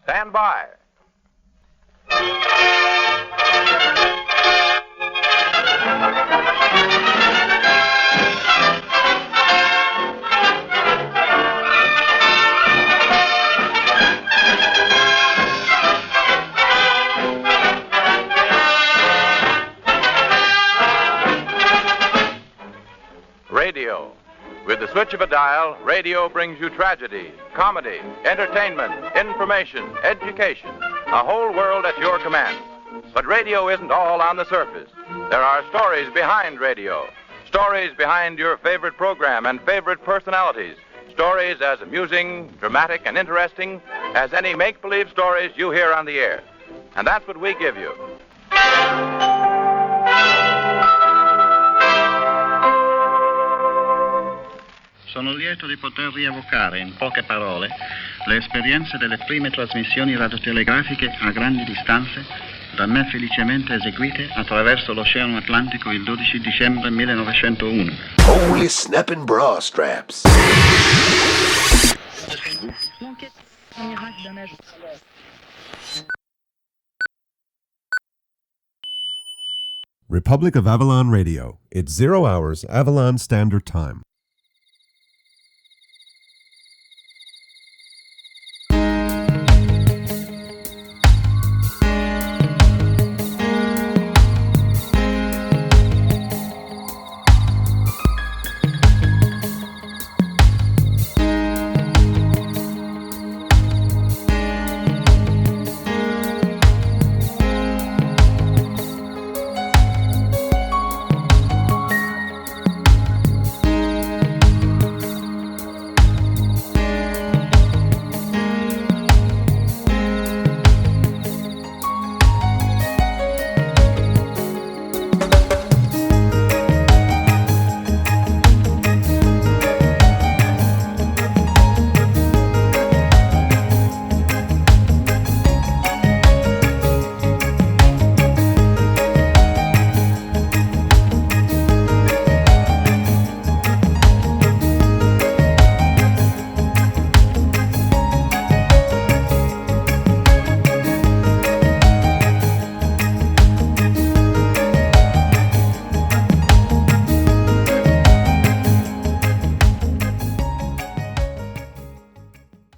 Stand by. Radio. With the switch of a dial, radio brings you tragedy, comedy, entertainment, information, education, a whole world at your command. But radio isn't all on the surface. There are stories behind radio, stories behind your favorite program and favorite personalities, stories as amusing, dramatic, and interesting as any make-believe stories you hear on the air. And that's what we give you. Sono lieto di poter rievocare in poche parole le esperienze delle prime trasmissioni radiotelegrafiche a grandi distanze da me felicemente eseguite attraverso l'Oceano Atlantico il 12 dicembre 1901. Holy snapping bra straps. Republic of Avalon Radio. It's 0 hours Avalon Standard Time.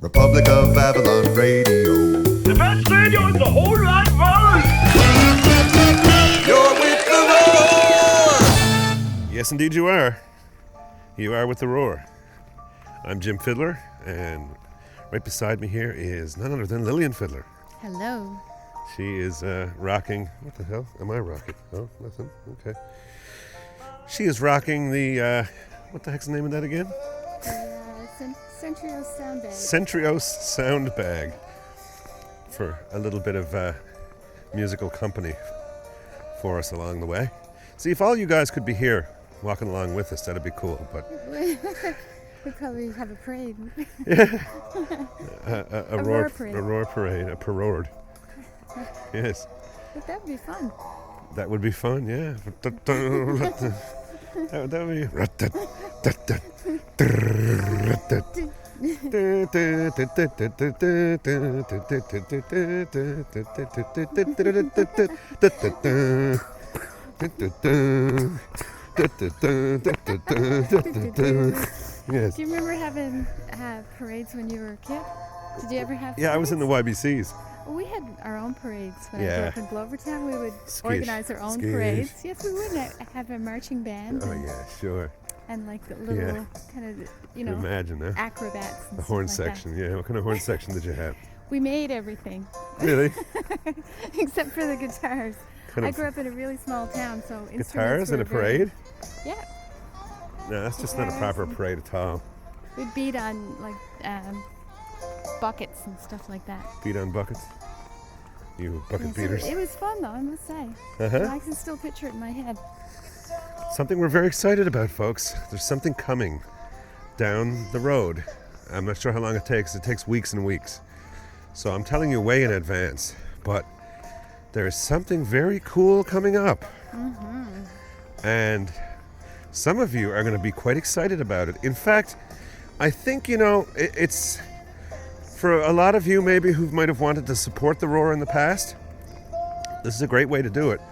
Republic of Avalon Radio. The best radio in the whole wide world. You're with the roar. Yes, indeed you are. You are with the roar. I'm Jim Fiddler, and right beside me here is none other than Lillian Fiddler. Hello. She is rocking... What the hell am I rocking? Oh, nothing. Okay. She is rocking the... what the heck's the name of that again? Centrios Soundbag. Centrios Soundbag. For a little bit of musical company for us along the way. See, if all you guys could be here walking along with us, that'd be cool, but... We'd probably have a parade. Yeah. A roar parade. A roar parade. A parade. Yes. But that would be fun. That would be fun, yeah. that would be... Yes. Do you remember having parades when you were a kid? Did you ever have Yeah, I was in the parades? YBCs. Well, we had our own parades when I Yeah. grew up in Glovertown. We would organize our own Skish. parades. Yes, we would have a marching band. Oh, and, yeah, sure. and like the little kind of, you know, Imagine that. acrobats. And The horn stuff like section, yeah. What kind of horn section did you have? that. We made everything. Really? Except for the guitars. Kind I of grew up in a really small town, so instruments guitars in were a parade? Yeah. No, that's just not a proper parade at all. We'd beat on like buckets and stuff like that. Beat on buckets? You bucket Yeah, so beaters? it was fun though, I must say. Uh-huh. I can still picture it in my head. Something we're very excited about, folks. There's something coming down the road. I'm not sure how long it takes. It takes weeks and weeks. So I'm telling you way in advance. But there's something very cool coming up. Mm-hmm. And some of you are going to be quite excited about it. In fact, I think, you know, it's For a lot of you maybe who might have wanted to support the Roar in the past, this is a great way to do it.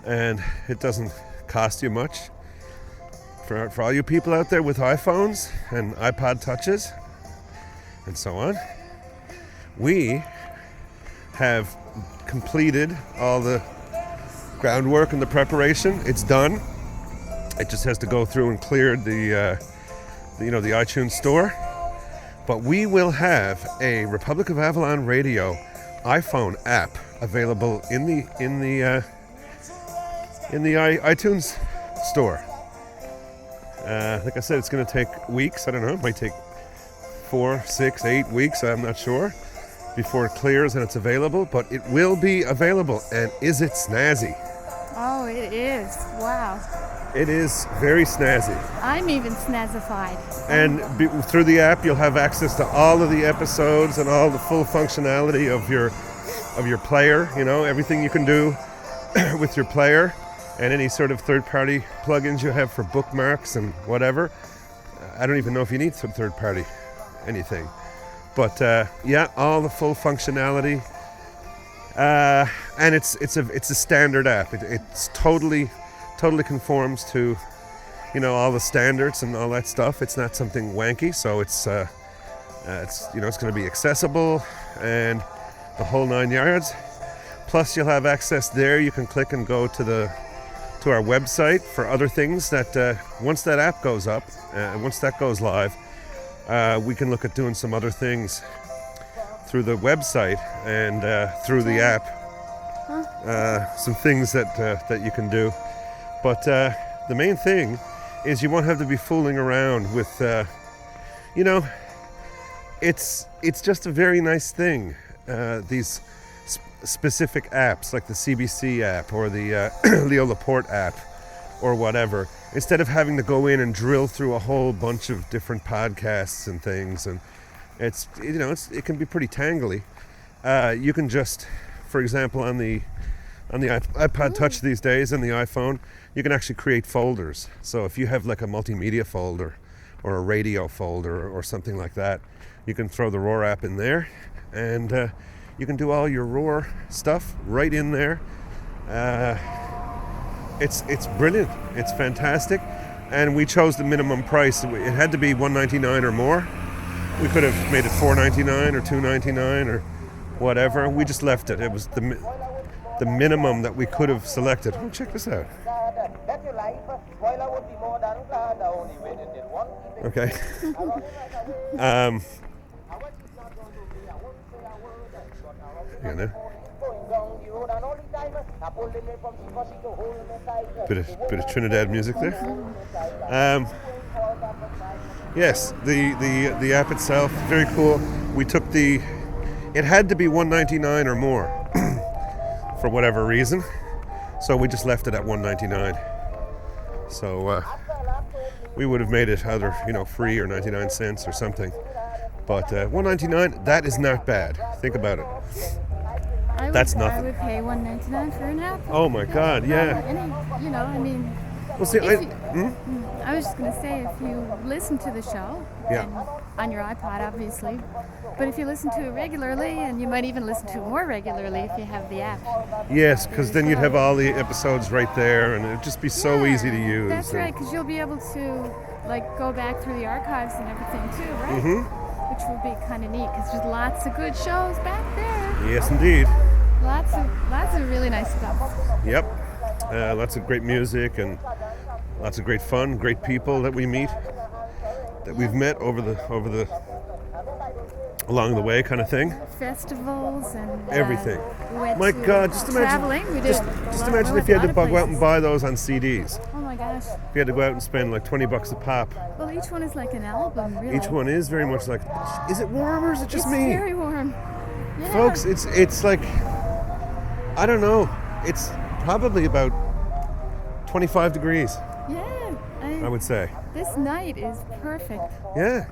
And it doesn't cost you much. For all you people out there with iPhones and iPod touches and so on, we have completed all the groundwork and the preparation. It's done. It just has to go through and clear the iTunes store. But we will have a Republic of Avalon Radio iPhone app available in the iTunes store. Like I said, it's going to take weeks. I don't know. It might take 4, 6, 8 weeks. I'm not sure before it clears and it's available. But it will be available. And is it snazzy? Oh, it is. Wow. It is very snazzy. I'm even snazzified. And through the app, you'll have access to all of the episodes and all the full functionality of your player. You know, everything you can do with your player, and any sort of third-party plugins you have for bookmarks and whatever. I don't even know if you need some third-party anything, but yeah, all the full functionality. And it's a standard app. It's totally conforms to, you know, all the standards and all that stuff. It's not something wanky, so it's going to be accessible and the whole 9 yards. Plus, you'll have access there. You can click and go to our website for other things that once that app goes up and once that goes live, we can look at doing some other things through the website and through the app. Some things that you can do. But the main thing is you won't have to be fooling around with, it's just a very nice thing. These specific apps like the CBC app or the Leo Laporte app or whatever, instead of having to go in and drill through a whole bunch of different podcasts and things, and it can be pretty tangly. You can just, for example, on the iPod Touch these days and the iPhone, you can actually create folders. So if you have like a multimedia folder or a radio folder or something like that, you can throw the Roar app in there, and you can do all your Roar stuff right in there. It's brilliant. It's fantastic. And we chose the minimum price. It had to be $1.99 or more. We could have made it $4.99 or $2.99 or whatever. We just left it. It was the minimum that we could have selected. Oh, check this out. Okay. Bit of Trinidad music there. Yes, the app itself, very cool. We took it had to be $1.99 or more for whatever reason, so we just left it at $1.99. So we would have made it either free or 99 cents or something, but $1.99, that is not bad. Think about it. That's nothing. I would pay $1.99 for an app. Oh my God, yeah. Well, see, I was just going to say, if you listen to the show, yeah, and on your iPod, obviously, but if you listen to it regularly, and you might even listen to it more regularly if you have the app. Yes, because then you'd have all the episodes right there, and it'd just be so easy to use. That's right, because you'll be able to go back through the archives and everything too, right? Mm-hmm. Which would be kind of neat, because there's lots of good shows back there. Yes, indeed. Lots of really nice stuff. Yep. Lots of great music and lots of great fun, great people that we meet, that we've met along the way, kind of thing. Festivals and everything. My God, just imagine. Traveling. We did just imagine if you had to go out and buy those on CDs. Oh my gosh. If you had to go out and spend like $20 a pop. Well, each one is like an album, really. Each one is very much like. Is it warm or is it just me? It's very warm. Yeah. Folks, it's like, I don't know. It's probably about 25 degrees. Yeah. I would say. This night is perfect. Yeah.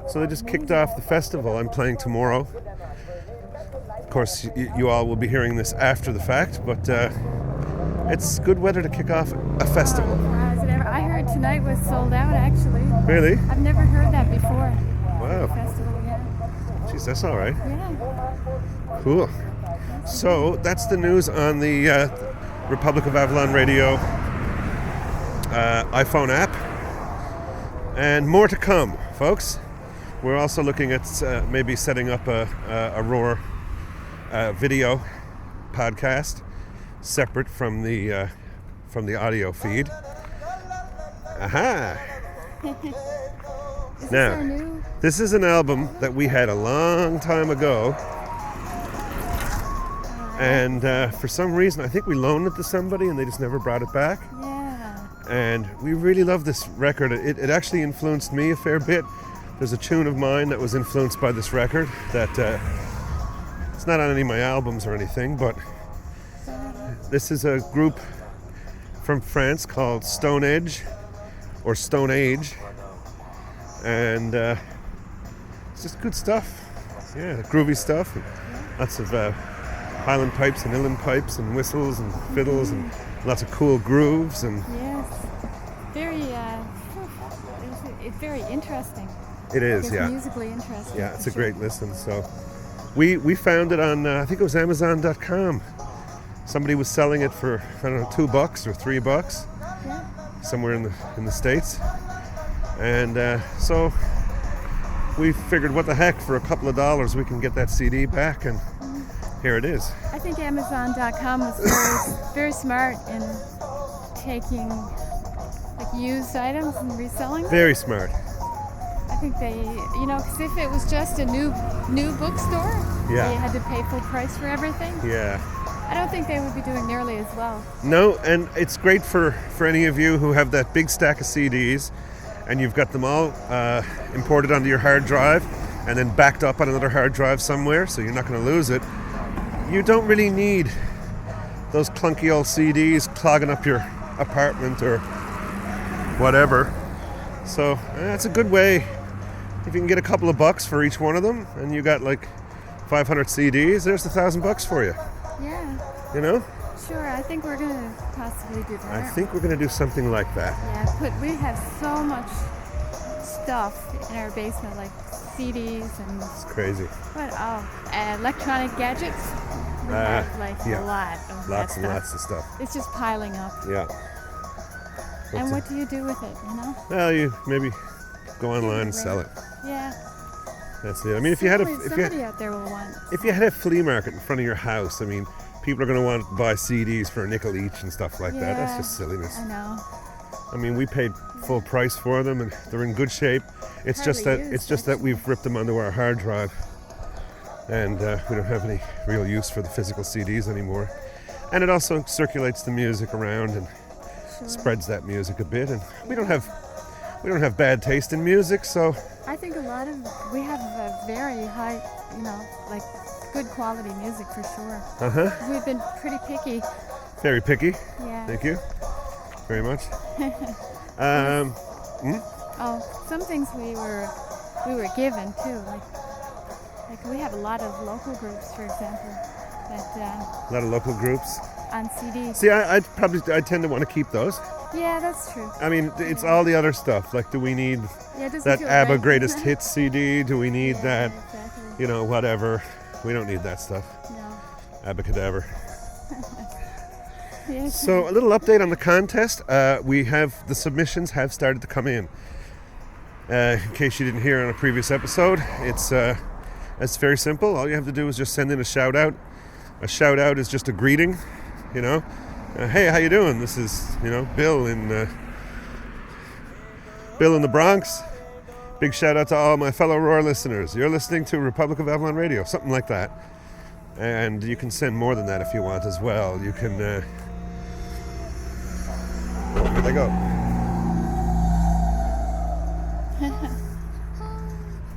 So they just kicked off the festival. I'm playing tomorrow. Of course, you all will be hearing this after the fact, but it's good weather to kick off a festival. I heard tonight was sold out, actually. Really? I've never heard that before. Wow. Festival, yeah. CDs. That's all right. Yeah. Cool. So that's the news on the Republic of Avalon Radio iPhone app. And more to come, folks. We're also looking at maybe setting up a Roar video podcast separate from the audio feed. Aha! Now, this is an album that we had a long time ago, and for some reason I think we loaned it to somebody and they just never brought it back. Yeah. And we really love this record. It actually influenced me a fair bit. There's a tune of mine that was influenced by this record that it's not on any of my albums or anything, but this is a group from France called Stone Age, or Stone Age, and it's just good stuff. Yeah, groovy stuff, and lots of Highland pipes and uilleann pipes and whistles and fiddles and lots of cool grooves and. Yes, it's very interesting. It is, yeah. Musically interesting. Yeah, it's a great listen. So we found it on I think it was Amazon.com. Somebody was selling it for I don't know $2 or $3. Yeah. Somewhere in the States, and so we figured, what the heck, for a couple of dollars we can get that CD back, and here it is. I think Amazon.com was very smart in taking like used items and reselling them. Very smart. I think they, because if it was just a new bookstore, Yeah. they had to pay full price for everything. Yeah. I don't think they would be doing nearly as well. No, and it's great for any of you who have that big stack of CDs and you've got them all imported onto your hard drive and then backed up on another hard drive somewhere, so you're not going to lose it. You don't really need those clunky old CDs clogging up your apartment or whatever. So that's a good way. If you can get a couple of bucks for each one of them and you got like 500 CDs, there's $1,000 for you. Yeah. You know? Sure, I think we're going to possibly do that. I think we're going to do something like that. Yeah, we have so much stuff in our basement, like CDs and... It's crazy. Electronic gadgets. We have a lot of Lots that and stuff. lots of stuff. It's just piling up. Yeah. And what do you do with it, Well, you maybe go online and sell it. Yeah. That's it. I mean, if you had somebody out there will want. If you had a flea market in front of your house, I mean, people are going to want to buy CDs for a nickel each and stuff like that. That's just silliness. I know. I mean, we paid full price for them, and they're in good shape. It's just that we've ripped them onto our hard drive, and we don't have any real use for the physical CDs anymore. And it also circulates the music around and spreads that music a bit. And we don't have bad taste in music, so. I think we have a very high, like good quality music for sure. Uh-huh. We've been pretty picky. Very picky. Yeah. Thank you very much. Some things we were given too. Like we have a lot of local groups, for example, that. A lot of local groups. On CD. See, I tend to want to keep those. Yeah, that's true. I mean, it's all the other stuff. Like, do we need that ABBA Greatest Hits CD? Do we need that, exactly. Whatever? We don't need that stuff. No. Abacadabra. Yes. So, a little update on the contest. The submissions have started to come in. In case you didn't hear on a previous episode, it's very simple. All you have to do is just send in a shout out. A shout out is just a greeting, hey, how you doing? This is, Bill in the Bronx. Big shout out to all my fellow Roar listeners. You're listening to Republic of Avalon Radio, something like that. And you can send more than that if you want as well. You can, where they go?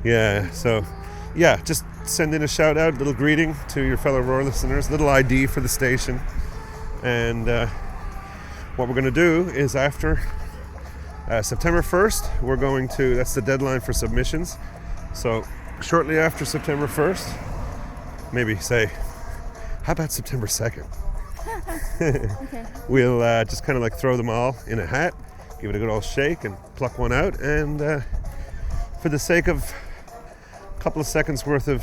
Yeah, so, just send in a shout out, little greeting to your fellow Roar listeners, little ID for the station. And what we're going to do is after September 1st, that's the deadline for submissions. So shortly after September 1st, maybe say, how about September 2nd? Okay. We'll just kind of like throw them all in a hat, give it a good old shake and pluck one out. And for the sake of couple of seconds worth of,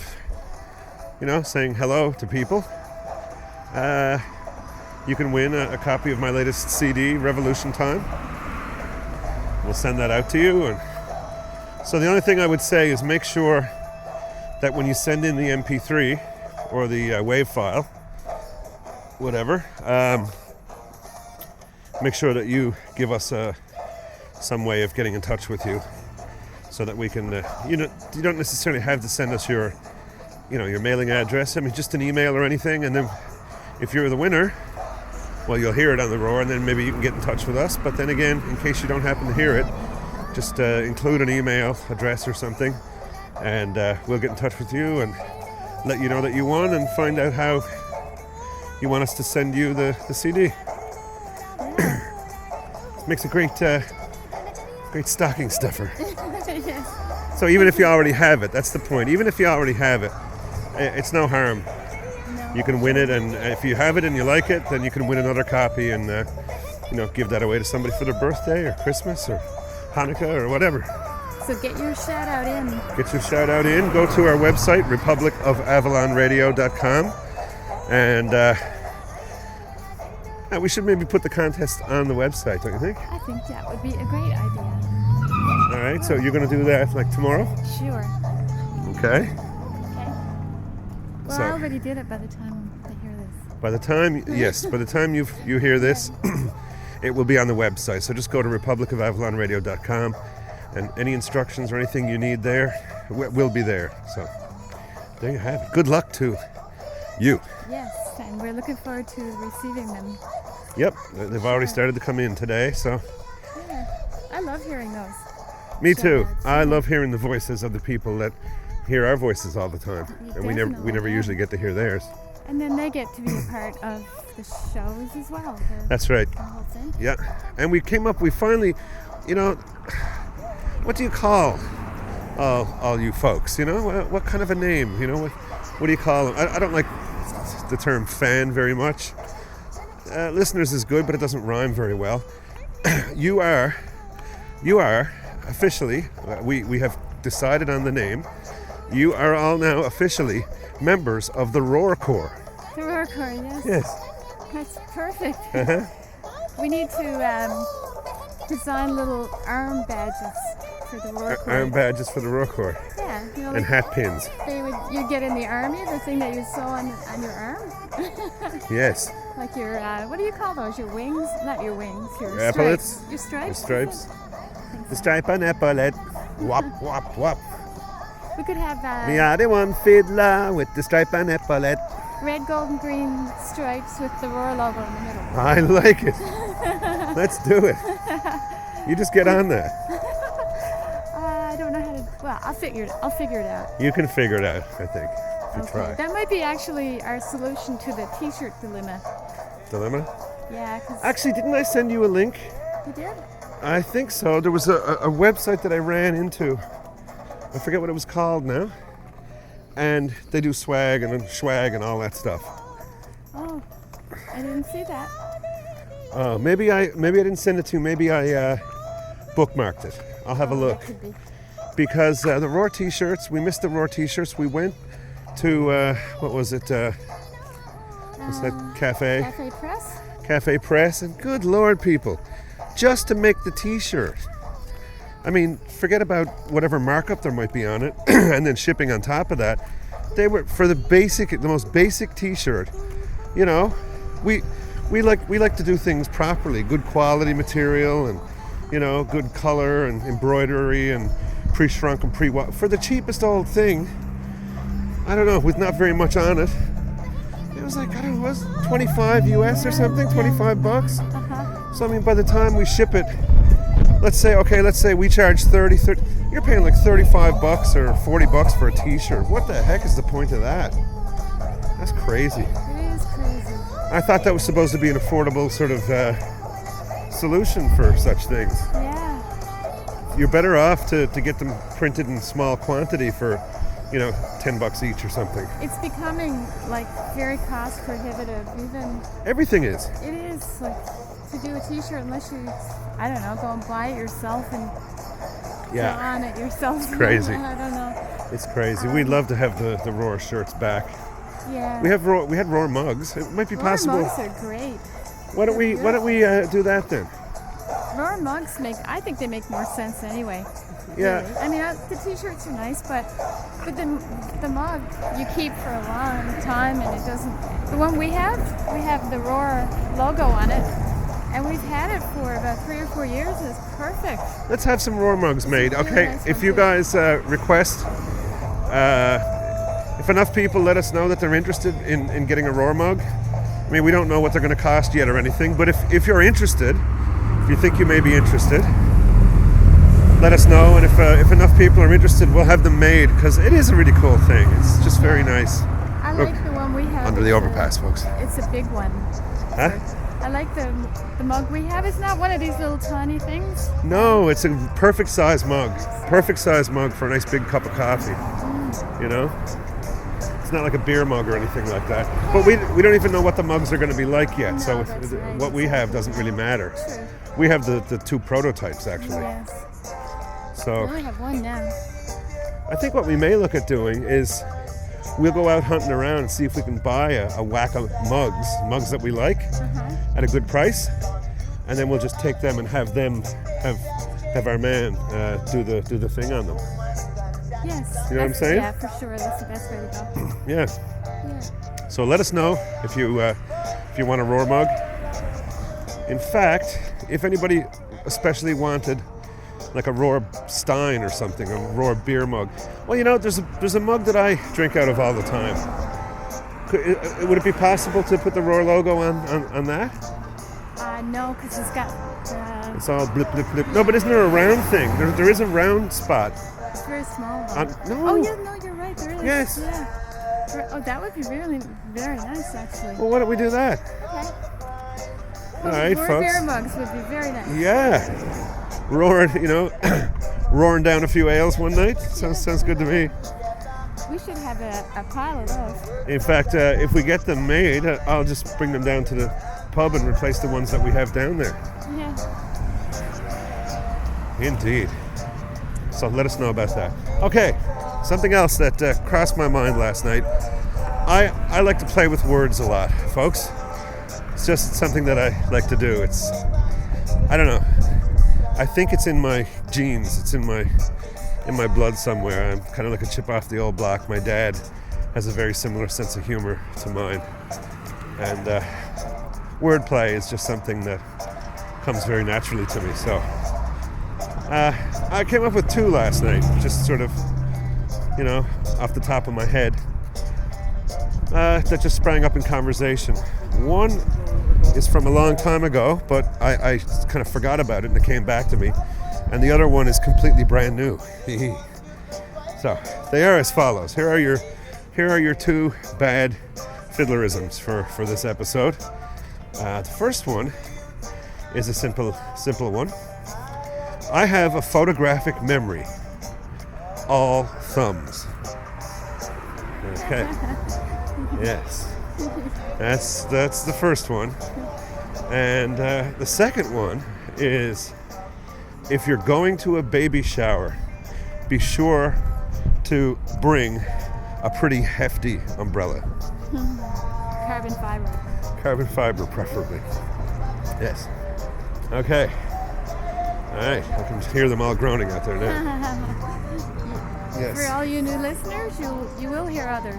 saying hello to people, you can win a copy of my latest CD, Revolution Time. We'll send that out to you. And so the only thing I would say is make sure that when you send in the MP3 or the WAV file, whatever, make sure that you give us some way of getting in touch with you, so that we can. You don't necessarily have to send us your mailing address. I mean, just an email or anything, and then if you're the winner, well, you'll hear it on the Roar, and then maybe you can get in touch with us. But then again, in case you don't happen to hear it, just include an email address or something, and we'll get in touch with you and let you know that you won, and find out how you want us to send you the CD. It makes a great stocking stuffer. Yes. So even if you already have it, that's the point. Even if you already have it, it's no harm. No. You can win it, and if you have it and you like it, then you can win another copy and give that away to somebody for their birthday or Christmas or Hanukkah or whatever. So get your shout out in. Get your shout out in. Go to our website, republicofavalonradio.com, and we should maybe put the contest on the website, don't you think? I think that would be a great idea. All right, so you're going to do that like tomorrow? Sure. Okay. Okay. Well, So- I already did it by the time they hear this. By the time you hear this, it will be on the website. So just go to republicofavalonradio.com, and any instructions or anything you need there will be there. So there you have it. Good luck to you. Yes, and we're looking forward to receiving them. Yep, they've already started to come in today. So Yeah, I love hearing those. me too. Shout-outs. I love hearing the voices of the people that hear our voices all the time, and we never Definitely, usually get to hear theirs. And then they get to be a part of the shows as well. That's right. The whole thing. Yeah, and we finally, what do you call all you folks? What kind of a name? What do you call them? I don't like the term fan very much. Listeners is good, but it doesn't rhyme very well. You are officially, we have decided on the name. You are all now officially members of the Roar Corps. The Roar Corps, yes. Yes. That's perfect. Uh-huh. We need to design little arm badges for the Roar Corps. Arm badges for the Roar Corps. Yeah, And hat pins. you get in the army, the thing that you sew on your arm. Yes. Like your, what do you call those? Your wings? Not your wings, your Epaulets. stripes. Your stripes? The stripes. I think The so. stripe and epaulet. Wop, wop, wop. We could have Me are the one fiddler with the stripe and epaulet. red, gold, and green stripes with the Roar logo in the middle. I like it. Let's do it. You just get on that. I don't know how to. Well, I'll figure it out. You can figure it out, I think, if you try. That might be actually our solution to the T-shirt dilemma. Dilemma? Yeah, because Actually, didn't I send you a link? you did. I think so. There was a website that I ran into. I forget what it was called now. And they do swag and swag and all that stuff. Oh, I didn't see that. Maybe I didn't send it to you. Maybe I bookmarked it. I'll have a look. That could be. Because the Roar t-shirts, we missed the Roar t-shirts. We went to, what was it? What's that cafe? Cafe Press? Cafe Press. And good Lord, people, just to make the t-shirt. I mean, forget about whatever markup there might be on it, and then shipping on top of that. They were for the most basic t-shirt. We like to do things properly, good quality material, and good color and embroidery and pre-shrunk and for the cheapest old thing. I don't know, with not very much on it. It was like, I don't know, it was 25 US or something, 25 bucks. So I mean, by the time we ship it, let's say we charge 30, you're paying like 35 bucks or 40 bucks for a t-shirt. What the heck is the point of that? That's crazy. It is crazy. I thought that was supposed to be an affordable sort of solution for such things. Yeah. You're better off to get them printed in small quantity for, 10 bucks each or something. It's becoming like very cost prohibitive. Even Everything is. it is like to do a t-shirt unless you, I don't know, go and buy it yourself and draw on it yourself. Crazy. I don't know. It's crazy. We'd love to have the Roar shirts back. Yeah. We had Roar mugs. It might be Roar possible. mugs are great. Why don't we do that then? Roar mugs I think they make more sense anyway. Yeah. Really. I mean, the t-shirts are nice, but the mug you keep for a long time, and it doesn't. The one we have the Roar logo on it, and we've had it for about 3 or 4 years. It's perfect. Let's have some Roar mugs made. Really Okay, nice if you guys request, if enough people let us know that they're interested in getting a Roar mug. I mean, we don't know what they're going to cost yet or anything, but if you're interested, if you think you may be interested, let us know, and if enough people are interested, we'll have them made, because it is a really cool thing. It's just very nice. I like the one we have. Under the overpass, folks. It's a big one. Huh? I like the mug we have. It's not one of these little tiny things. No, it's a perfect size mug. Perfect size mug for a nice big cup of coffee. You know? It's not like a beer mug or anything like that. But we don't even know what the mugs are going to be like yet. No, So that's right. what we have doesn't really matter. True. We have the 2 prototypes, actually. Yes. So We only have one now. I think what we may look at doing is we'll go out hunting around and see if we can buy a whack of mugs that we like at a good price, and then we'll just take them and have our man do the thing on them. Yes. You know what I'm saying? Yeah, for sure. That's the best way to go. Yeah. Yeah. So let us know if you want a Roar mug. In fact, if anybody especially wanted like a Roar Stein or something, a Roar beer mug. Well, you know, there's a mug that I drink out of all the time. Would it be possible to put the Roar logo on that? No, because it's got. It's all blip, blip, blip. No, but isn't there a round thing? There is a round spot. It's very small. One. No. Oh, yeah, no, you're right. There is. Yes. Yeah. Oh, that would be really very nice, actually. Well, why don't we do that? Okay. All right, Roar folks. beer mugs would be very nice. Yeah. Roaring, roaring down a few ales one night. Sounds good to me. We should have a pile of those. In fact, if we get them made, I'll just bring them down to the pub and replace the ones that we have down there. Yeah. Indeed. So let us know about that. Okay, something else that crossed my mind last night. I like to play with words a lot, folks. It's just something that I like to do. I don't know. I think it's in my genes. It's in my blood somewhere. I'm kind of like a chip off the old block. My dad has a very similar sense of humor to mine. And wordplay is just something that comes very naturally to me. So I came up with 2 last night, just sort of, off the top of my head, that just sprang up in conversation. One is from a long time ago, but I kind of forgot about it and it came back to me. And the other one is completely brand new. So they are as follows. Here are your 2 bad fiddlerisms for this episode. The first one is a simple one. I have a photographic memory. All thumbs. Okay. Yes. That's the first one. And the second one is, if you're going to a baby shower, be sure to bring a pretty hefty umbrella. Carbon fiber. Carbon fiber, preferably. Yes. Okay. All right. I can hear them all groaning out there now. Yes. For all you new listeners, you will hear others.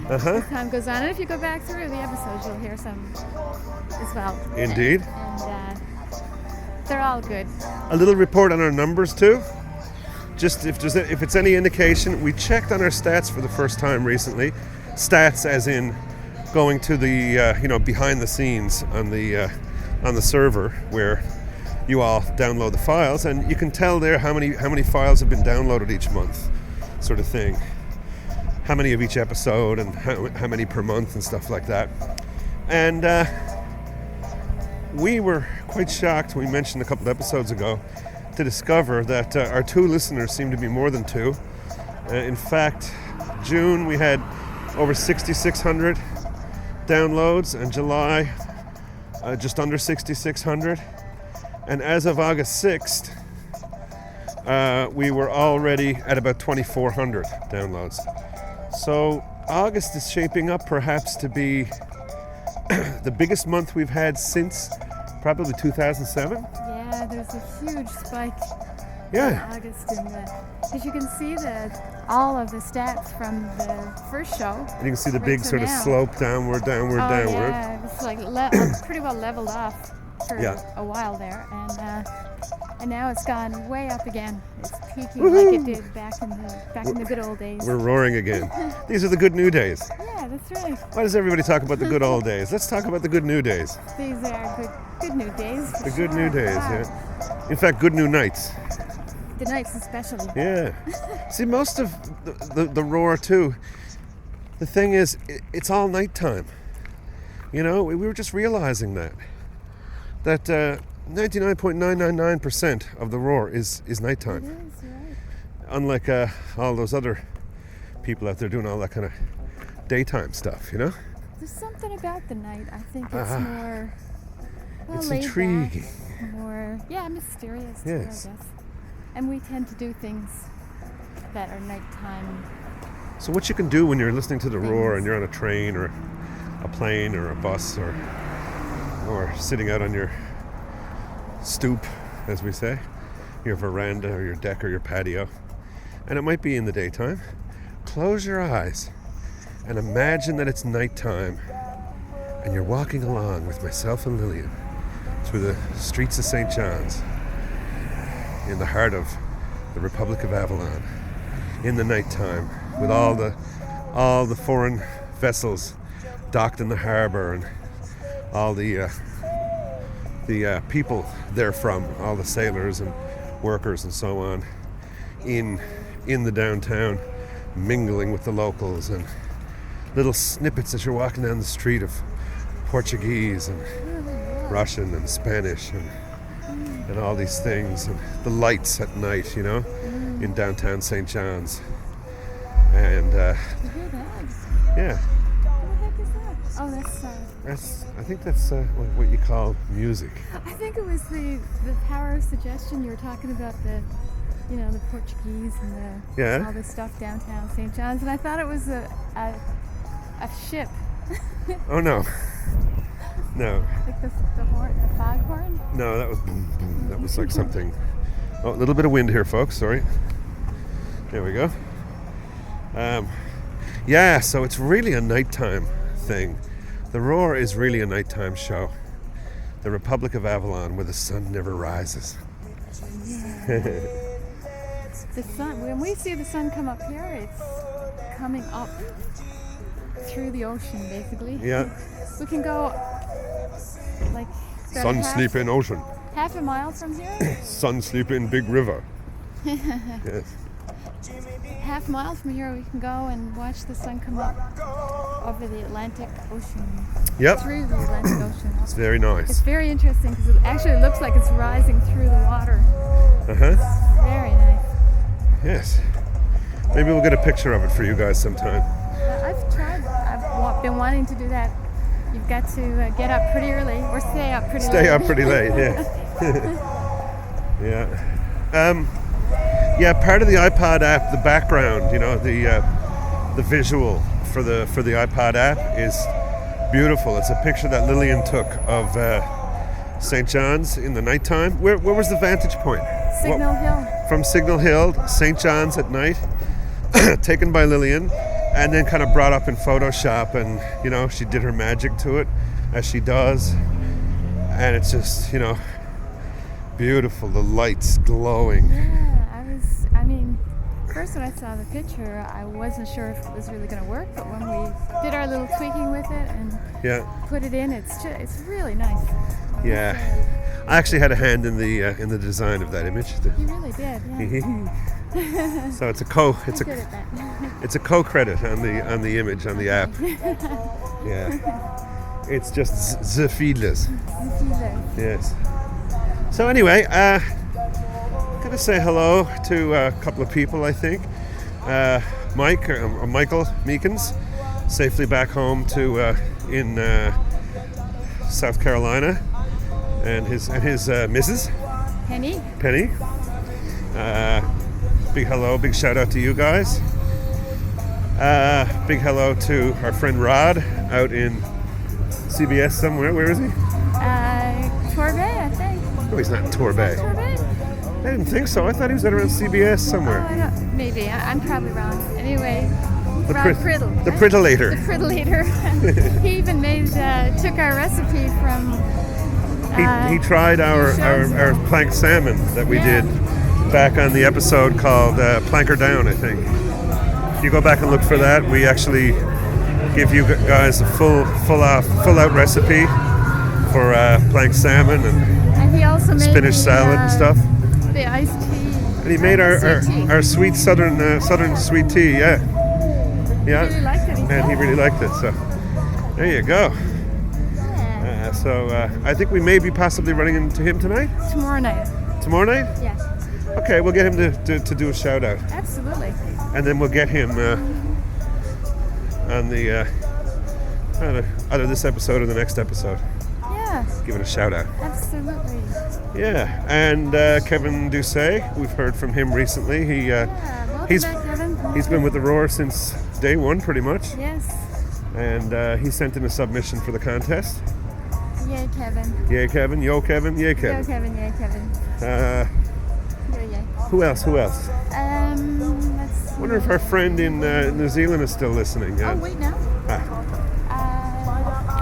As time goes on, and if you go back through the episodes, you'll hear some as well. Indeed. And they're all good. A little report on our numbers too. Just if it's any indication, we checked on our stats for the first time recently. Stats as in going to the behind the scenes on the server where you all download the files, and you can tell there how many files have been downloaded each month, sort of thing. How many of each episode and how many per month and stuff like that. And we were quite shocked, we mentioned a couple episodes ago, to discover that our 2 listeners seem to be more than 2. In fact, June we had over 6,600 downloads, and July just under 6,600. And as of August 6th, we were already at about 2,400 downloads. So August is shaping up perhaps to be the biggest month we've had since probably 2007. Yeah, there's a huge spike Yeah. in August in the, because you can see all of the stats from the first show. And you can see the right big to sort of now. slope downward. Yeah, it's like pretty well leveled off for Yeah. a while there, and now it's gone way up again. It's peaking like it did back in the good old days. We're roaring again. These are the good new days. Yeah, that's right. Why does everybody talk about the good old days? Let's talk about the good new days. These are good new days. for The good new sure. days, Wow. yeah. In fact, good new nights. The nights especially. Yeah. See, most of the roar too, the thing is, it's all nighttime. You know, we were just realizing that 99.999% of the roar is nighttime. It is, right. Unlike all those other people out there doing all that kind of daytime stuff, you know? There's something about the night. I think it's Ah. more It's laid intriguing. back, more mysterious too, Yes. I guess. And we tend to do things that are nighttime. So what you can do when you're listening to the roar and you're on a train or a plane or a bus or sitting out on your stoop, as we say, your veranda or your deck or your patio, and it might be in the daytime, close your eyes and imagine that it's nighttime and you're walking along with myself and Lillian through the streets of St. John's in the heart of the Republic of Avalon in the nighttime with all the foreign vessels docked in the harbor and all the people therefrom, all the sailors and workers and so on in the downtown, mingling with the locals, and little snippets as you're walking down the street of Portuguese and Russian and Spanish and all these things, and the lights at night, you know, in downtown St. John's. And You hear that? yeah, What the heck is that? Oh, I think that's what you call music. I think it was the power of suggestion. You were talking about the Portuguese and Yeah. all this stuff downtown St. John's, and I thought it was a ship, Oh no, no. like the foghorn. No, that was boom, boom. That was like something. Oh, a little bit of wind here, folks. Sorry. There we go. Yeah, so it's really a nighttime thing. The roar is really a nighttime show. The Republic of Avalon, where the sun never rises. The sun. When we see the sun come up here, it's coming up through the ocean, basically. Yeah. We can go like about Sun sleep in ocean. half a mile from here. Sun sleep in big river. Yes. Half mile from here, we can go and watch the sun come up over the Atlantic Ocean. Yep. Through the Atlantic Ocean. It's very It's nice. very interesting because it actually looks like it's rising through the water. Uh-huh. Very nice. Yes. Maybe we'll get a picture of it for you guys sometime. I've been wanting to do that. You've got to get up pretty early or stay up pretty late. Stay up pretty late, yeah. Yeah. Yeah, part of the iPod app, the background, you know, the visual for the iPod app is beautiful. It's a picture that Lillian took of St. John's in the nighttime. Where was the vantage point? Signal Hill. From Signal Hill, St. John's at night, taken by Lillian, and then kind of brought up in Photoshop, and you know, she did her magic to it, as she does, and it's just, you know, beautiful, the lights glowing. Yeah, first when I saw the picture, I wasn't sure if it was really going to work, but when we did our little tweaking with it and Yeah, put it in, it's really nice. yeah. I actually had a hand in the design of that image. You really did, yeah. So it's a Good at that. it's a co-credit on the image on the app. Yeah, it's just the feedless. Yes. So anyway, gonna say hello to a couple of people. I think Michael Meekins, safely back home to in South Carolina, and his missus Penny? Penny. Big hello, big shout out to you guys. Big hello to our friend Rod out in CBS somewhere. Where is he? Torbay, I think. No, he's not in Torbay. Torbay? I didn't think so. I thought he was out around CBS somewhere. Oh, I don't, maybe. I'm probably wrong. Anyway, The Rod Priddle. The Priddleator. The Priddleator. He even took our recipe from... He tried our planked salmon that we did back on the episode called Planker Down, I think. If you go back and look for that, we actually give you guys a full out recipe for planked salmon and he also made spinach salad and stuff. The iced tea. And he made our sweet southern sweet tea, yeah. Yeah. He really liked it. And he really liked it, so there you go. So I think we may be possibly running into him tonight. Tomorrow night. Tomorrow night? Yeah. Okay, we'll get him to do a shout out. Absolutely. And then we'll get him on the either this episode or the next episode. Yeah. Give it a shout out. Absolutely. Yeah, and Kevin Doucet, we've heard from him recently. Welcome He's back, Kevin. he's been with the Roar since day one, pretty much. Yes. And he sent in a submission for the contest. Yay, Kevin. Yay, Kevin. Yo, Kevin. Yay, Kevin. Yo, Kevin. Yay, Kevin. Yay. Who else? Let's see. I wonder if our friend in New Zealand is still listening. Oh, wait, no.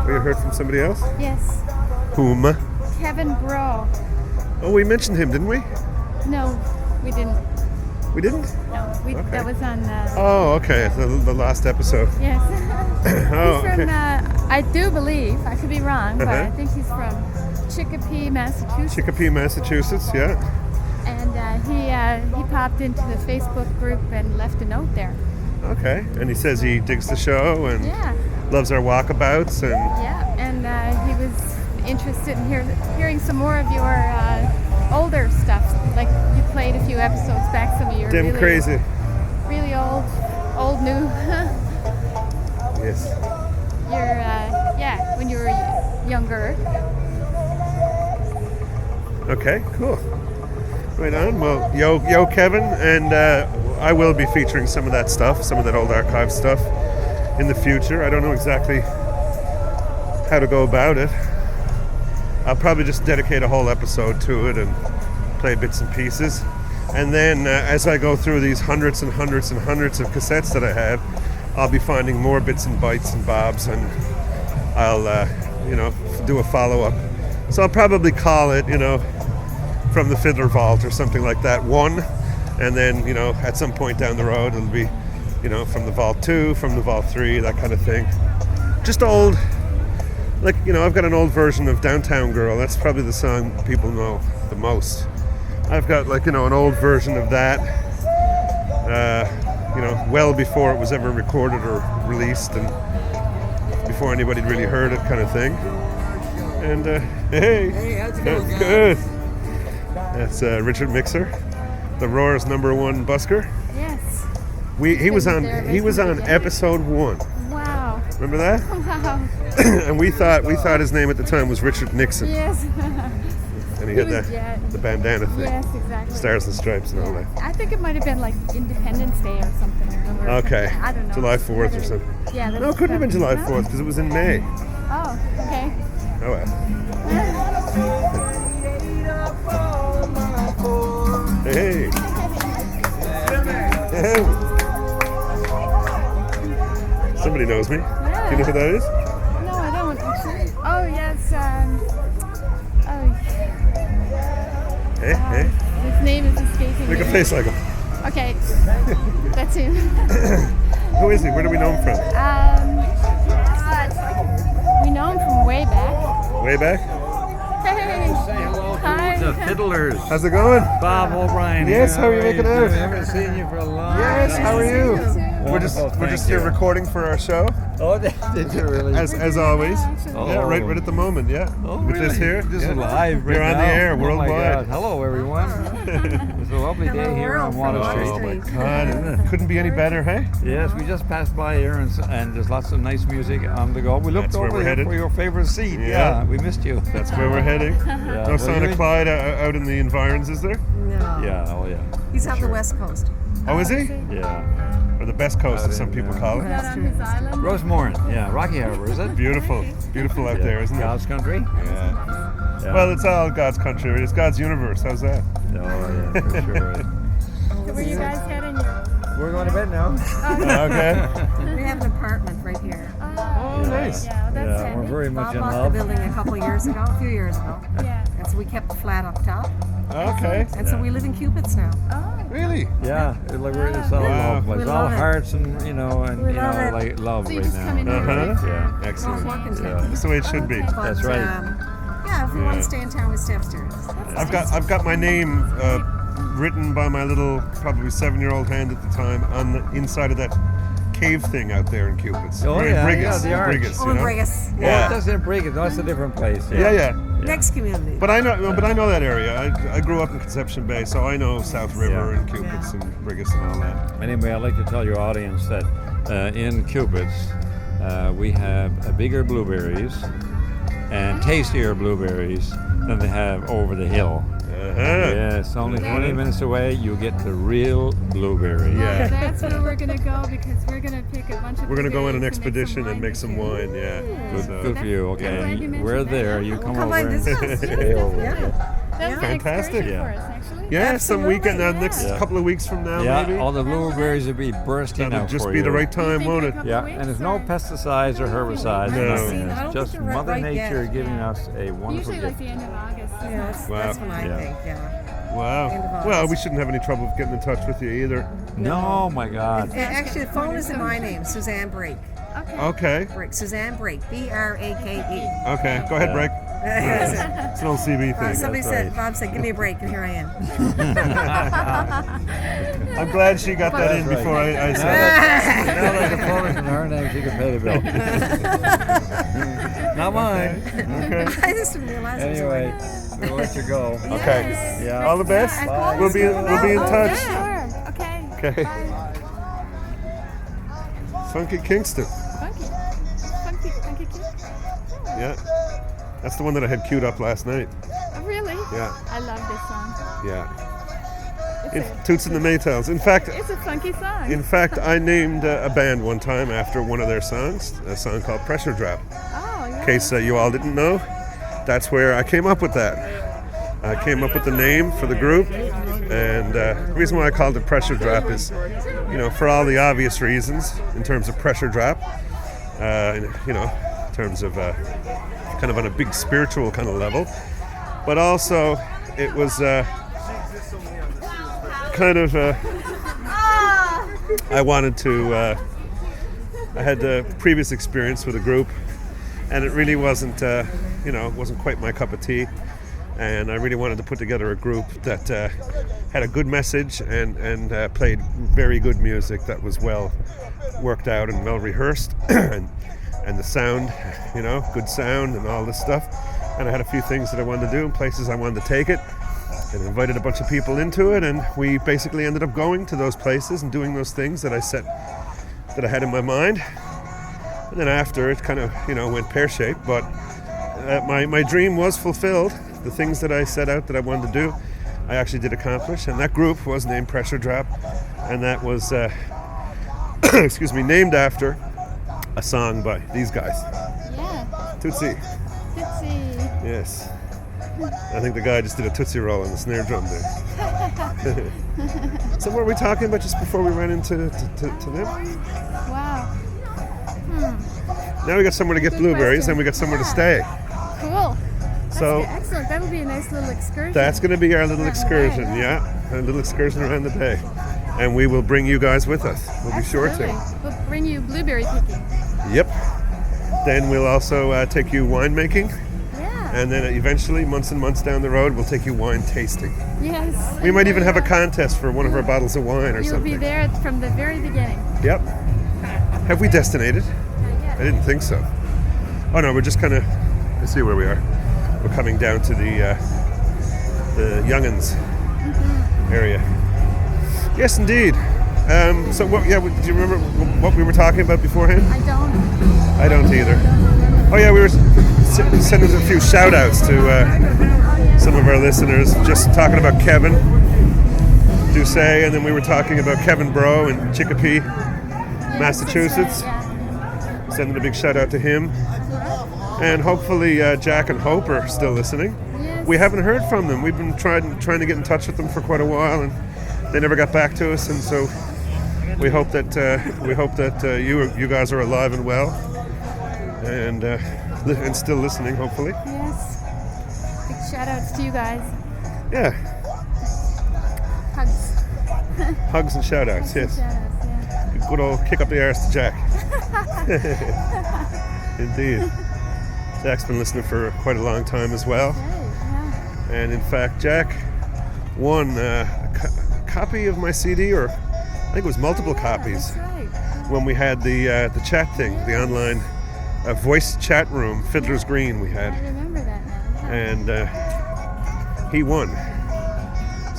We heard from somebody else? Yes. Whom? Kevin Brough. Oh, we mentioned him, didn't we? No, we didn't. We didn't? No, Okay. that was on... Oh, okay. The last episode. Yes. Oh, he's from, okay. I do believe, I could be wrong, but Uh-huh. I think he's from Chicopee, Massachusetts. Chicopee, Massachusetts, yeah. And he popped into the Facebook group and left a note there. Okay. And he says he digs the show and Yeah. loves our walkabouts and Yeah, and he was interested in hearing some more of your older stuff. Like you played a few episodes back, some of your damn really, crazy. really old new. Yes. When you were younger. Okay, cool. Right on. Well, yo, Kevin, and I will be featuring some of that stuff, some of that old archive stuff in the future. I don't know exactly how to go about it. I'll probably just dedicate a whole episode to it and play bits and pieces. And then as I go through these hundreds and hundreds and hundreds of cassettes that I have, I'll be finding more bits and bytes and bobs, and I'll, do a follow-up. So I'll probably call it, From the Fiddler Vault or something like that, 1. And then, at some point down the road, it'll be, From the Vault 2, From the Vault 3, that kind of thing. Just old, I've got an old version of Downtown Girl. That's probably the song people know the most. I've got, an old version of that, well before it was ever recorded or released and before anybody really heard it, kind of thing. And, hey, how's it going, guys? Good. That's Richard Mixer, the Roar's #1 busker. Yes. He was on episode 1. Wow. Remember that? Wow. And we thought his name at the time was Richard Nixon. Yes. And he had the bandana thing. Yes, exactly. Stars and Stripes and all that. I think it might have been like Independence Day or something. Okay. I don't know. July 4th or something. Yeah. No, it couldn't have been July 4th because it was in May. Oh, okay. Oh well. Hey. Hey. Somebody knows me. Yeah. Do you know who that is? No, I don't actually. Oh, yes. Hey. His name is escaping Make me. a face like him. Okay. That's him. Who is he? Where do we know him from? We know him from way back. Way back? Hey. Hi. The Fiddlers. How's it going? Bob O'Brien. Yes, how are you making out? I haven't seen you for a long Yes, time. how are you? Wonderful, We're just thank here you. recording for our show, Oh, did you really? as always. Oh. Yeah, right at the moment. Yeah, Oh, with this really? here. This yeah. is live right You're on now. the air Oh, my worldwide. God. Hello, everyone. It's a lovely day here on Water Street. Oh my God! It couldn't be any better, hey? Yes, we just passed by here and there's lots of nice music on the go. We looked That's where over we're here headed. for your favorite seat. Yeah. Yeah, we missed you. That's where we're heading. Yeah, No well, Santa you- Clyde out in the environs, is there? Yeah, oh yeah. He's on the West Coast. Oh, is he? Yeah. Or the best coast, as some people call Is it. that on his island? Rosemorne, yeah, Rocky Harbor, is it? Beautiful out there, isn't it? God's country? Yeah. Yeah. Well, it's all God's country. It's God's universe. How's that? Oh, yeah, for sure. So where you guys heading? We're going to bed now. Okay. We have an apartment right here. Oh, nice. Yeah, that's Yeah, handy. we're very much Bob in bought the love. building a few years ago. Yeah. And so we kept the flat up top. Okay. And so we live in Cupids now. Oh. Really? Yeah, it's all Wow. love. It's We all love it. hearts and We love it. like love So you right just now. come in here Uh-huh. right Yeah. now. Excellent. Well, walking Yeah. That's the way it should be. But, That's right. Yeah, if we want to stay in town, we stay upstairs. I've got my name written by my little, probably 7-year-old hand at the time on the inside of that cave thing out there in Cupid's. Oh, Or in yeah, Brigus, yeah, the in arch. Brigus, Oh, you in know? Brigus. Yeah. That's in Break. That's a different place. Yeah. Next community. But I know that area. I grew up in Conception Bay, so I know South River Yeah. and Cupid's and Brigus and all that. Anyway, I'd like to tell your audience that in Cupid's, we have bigger blueberries and tastier blueberries than they have over the hill. Uh-huh. Yes, only 20 minutes away, you get the real blueberry. Yeah. That's where we're gonna go because we're gonna pick a bunch of. We're gonna go on an blueberries expedition and make some with wine. Yeah. Good, So- for you. Okay, glad you mentioned we're that. there. You come Come over by and visit us. stay over. Yeah. That was Fantastic. an excursion Yeah. for us, actually. Yeah, some Absolutely, weekend, next yeah. couple of weeks from now, Yeah, maybe. all the blueberries will be bursting That'll out just for be you. the right time, think won't a it? couple Yeah, weeks, and there's no or- pesticides or herbicides. No. or I nothing. don't It's just think they're Mother right Nature yet. giving Yeah. us a wonderful Usually like gift. the end of August. Yeah, that's Wow. what I Yeah. think, yeah. Wow. End of August. Well, we shouldn't have any trouble getting in touch with you either. No, my God. Actually, the phone is in my name, Suzanne Brake. Okay. Brake. Suzanne Brake. B-R-A-K-E. Okay. Go ahead, Break. It's an old CB thing. Somebody that's said, right. Bob said, give me a break, and here I am. I'm glad she got that in That's before right. I Now said it. that the phone is in her name, she can pay the bill. Not mine. Okay. I just didn't realize it was Anyway, we'll let you go. Okay. Yeah. All the best. I called We'll be you. in touch. Sure. Okay. Okay. Bye. Funky Kingston. Funky kid. Yeah. That's the one that I had queued up last night. Oh, really? Yeah. I love this song. Yeah. Toots and the Maytals. In fact, It's a funky song. I named a band one time after one of their songs, a song called Pressure Drop. Oh, yeah. In case you all didn't know, that's where I came up with that. I came up with the name for the group, and the reason why I called it Pressure Drop is, for all the obvious reasons in terms of pressure drop, in terms of kind of on a big spiritual kind of level, but also it was kind of I wanted to I had a previous experience with a group, and it really wasn't wasn't quite my cup of tea, and I really wanted to put together a group that had a good message and played very good music that was well worked out and well rehearsed and the sound, good sound and all this stuff. And I had a few things that I wanted to do and places I wanted to take it, and invited a bunch of people into it, and we basically ended up going to those places and doing those things that I had in my mind. And then after, it kind of went pear-shaped, but my dream was fulfilled. The things that I set out that I wanted to do, I actually did accomplish, and that group was named Pressure Drop, and that was named after a song by these guys. Yeah. Tootsie. Tootsie. Yes. I think the guy just did a Tootsie Roll on the snare drum there. So what were we talking about just before we ran into to them? Wow. Now we got somewhere to get Good blueberries, question. and we got somewhere to stay. Cool. So Excellent. That'll be a nice little excursion. that's going to be our little Around the excursion, bay, yeah. A little excursion around the bay. And we will bring you guys with us. We'll be sure Absolutely. to. We'll bring you blueberry picking. Yep. Then we'll also take you winemaking. Yeah. And then eventually, months and months down the road, we'll take you wine tasting. Yes. We might even have a contest for one of our bottles of wine or You'll something. be there from the very beginning. Yep. Have we destinated? I didn't think so. Oh no, we're just kind of. Let's see where we are. We're coming down to the Young'uns area. Yes, indeed. So what? Yeah, do you remember what we were talking about beforehand? I don't. I don't either. Oh yeah, we were sending a few shout-outs to some of our listeners. Just talking about Kevin. Doucet, and then we were talking about Kevin Brough in Chicopee, Yes, Massachusetts. that's right, yeah. Sending a big shout out to him. And hopefully Jack and Hope are still listening. Yes. We haven't heard from them. We've been trying to get in touch with them for quite a while, and they never got back to us. And so we hope that you guys are alive and well, and still listening. Hopefully. Yes. Big shout outs to you guys. Yeah. Hugs. Hugs and shout outs. Hugs and Yes. shout outs, yeah. Good old kick up the arse to Jack. Indeed. Jack's been listening for quite a long time as well. Right, yeah. And in fact, Jack won a copy of my CD, or I think it was multiple copies, That's right. when we had the chat thing, the online voice chat room, Fiddler's Green we I had. remember that now. And he won.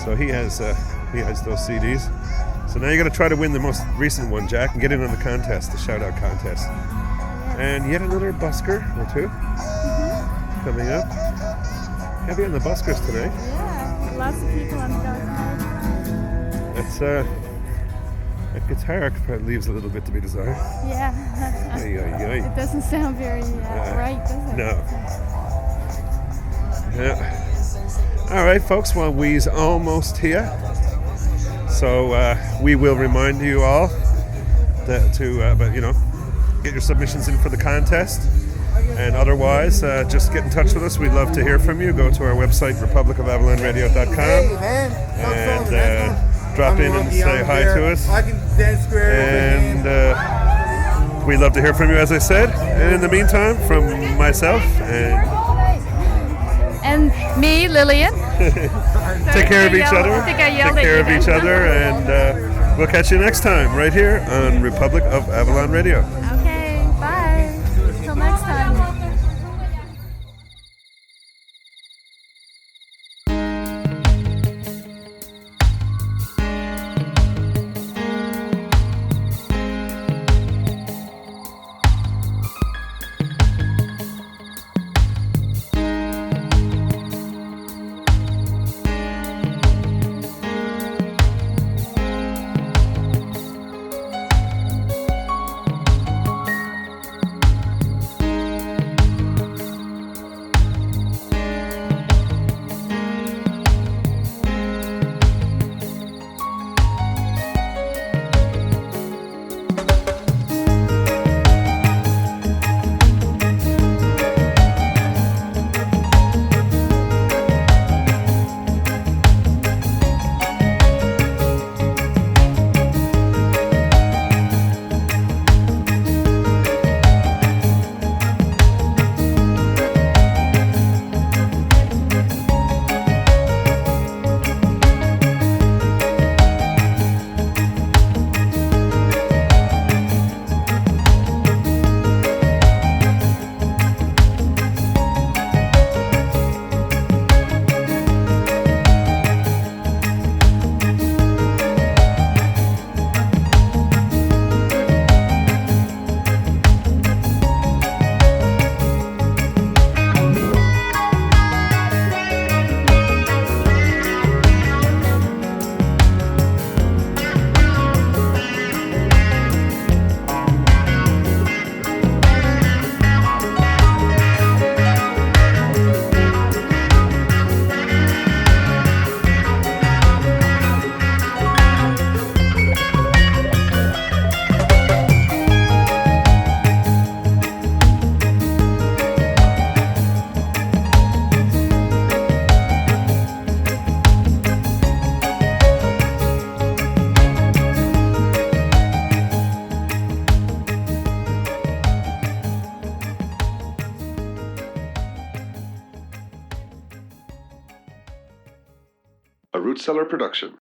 So he has those CDs. So now you got to try to win the most recent one, Jack, and get in on the contest, the shout out contest. And yet another busker or two coming up. Heavy on the buskers tonight. Yeah, lots of people on the dark side. That's that guitar part leaves a little bit to be desired. Yeah. Ay, ay, ay. It doesn't sound very right, does it? No. Yeah. All right, folks. Well, we's almost here. So we will remind you all that get your submissions in for the contest. And otherwise, just get in touch with us. We'd love to hear from you. Go to our website, republicofavalonradio.com, and drop in and say hi to us. And we'd love to hear from you, as I said. And in the meantime, from myself and me, Lillian. Take care of each other. I think I Take yelled at care you of each then. other, and we'll catch you next time right here on Republic of Avalon Radio. Okay, bye. Till next time. A Root Cellar production.